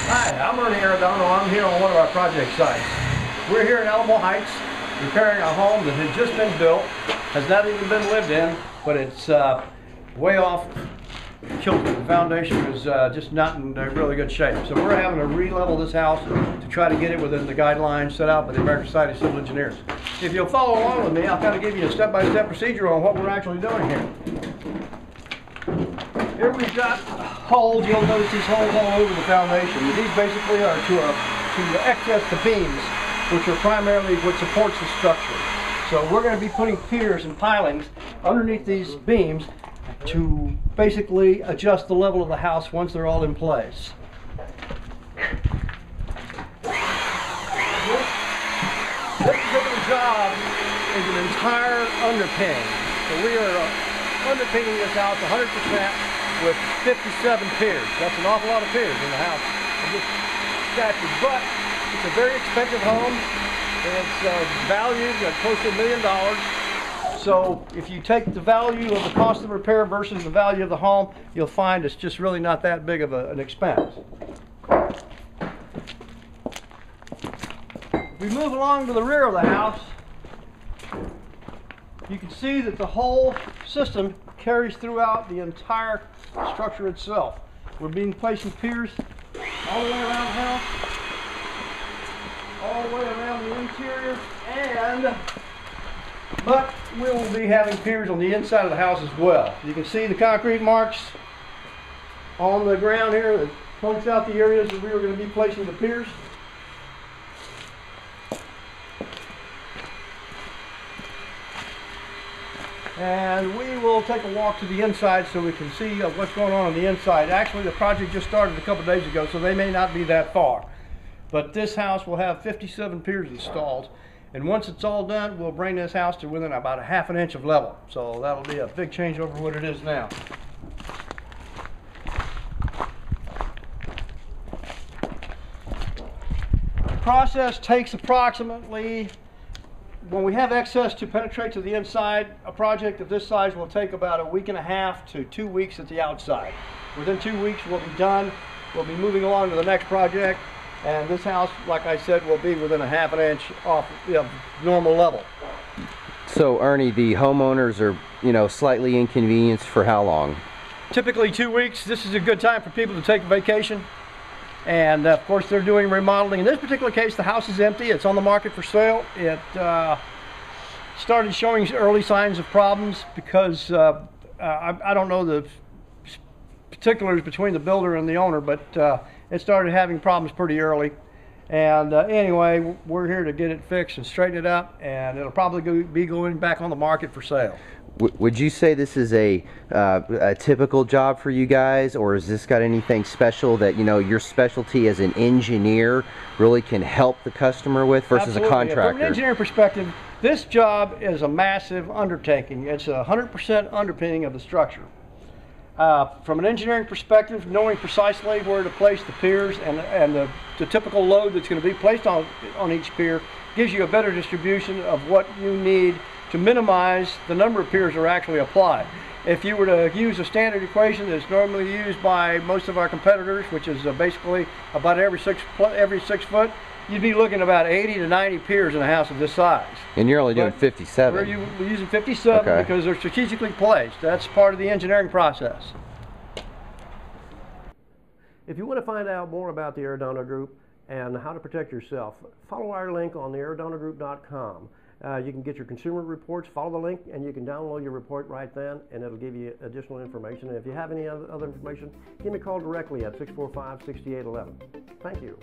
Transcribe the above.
Hi, I'm Ernie Arredondo. I'm here on one of our project sites. We're here in Alamo Heights repairing a home that had just been built, has not even been lived in, but it's way off kilter. The foundation is just not in really good shape. So we're having to re-level this house to try to get it within the guidelines set out by the American Society of Civil Engineers. If you'll follow along with me, I'll kind of give you a step-by-step procedure on what we're actually doing here. Here we've got holes. You'll notice these holes all over the foundation. These basically are to access the beams, which are primarily what supports the structure. So we're going to be putting piers and pilings underneath these beams to basically adjust the level of the house once they're all in place. This particular job is an entire underpinning. So we are underpinning this house 100% with 57 piers. That's an awful lot of piers in the house of this statue, but it's a very expensive home. It's valued at close to $1 million. So if you take the value of the cost of repair versus the value of the home, you'll find it's just really not that big of an expense. If we move along to the rear of the house, you can see that the whole system carries throughout the entire structure itself. We're being placing piers all the way around the house, all the way around the interior, but we will be having piers on the inside of the house as well. You can see the concrete marks on the ground here that points out the areas that we are going to be placing the piers. And we will take a walk to the inside so we can see what's going on the inside. Actually, the project just started a couple days ago, so they may not be that far. But this house will have 57 piers installed. And once it's all done, we'll bring this house to within about a ½ inch of level. So that'll be a big change over what it is now. The process takes approximately, when we have excess to penetrate to the inside, a project of this size will take about a week and a half to 2 weeks at the outside. Within 2 weeks we'll be done. We'll be moving along to the next project, and this house, like I said, will be within a ½ inch off normal level. So Ernie, the homeowners are, slightly inconvenienced for how long? Typically 2 weeks. This is a good time for people to take a vacation. And of course they're doing remodeling. In this particular case, the house is empty. It's on the market for sale. It started showing early signs of problems because I don't know the particulars between the builder and the owner, but it started having problems pretty early. And anyway, we're here to get it fixed and straighten it up, and it'll probably be going back on the market for sale. Would you say this is a typical job for you guys, or has this got anything special that your specialty as an engineer really can help the customer with versus Absolutely. A contractor? From an engineering perspective, this job is a massive undertaking. It's a 100% underpinning of the structure. From an engineering perspective, knowing precisely where to place the piers and the typical load that's going to be placed on each pier gives you a better distribution of what you need to minimize the number of piers that are actually applied. If you were to use a standard equation that's normally used by most of our competitors, which is basically about every six foot, you'd be looking at about 80 to 90 piers in a house of this size. And you're only doing 57. We're using 57 okay, because they're strategically placed. That's part of the engineering process. If you want to find out more about the Arredondo Group and how to protect yourself, follow our link on the arredondogroup.com. You can get your consumer reports, follow the link, and you can download your report right then, and it'll give you additional information. And if you have any other information, give me a call directly at 645-6811. Thank you.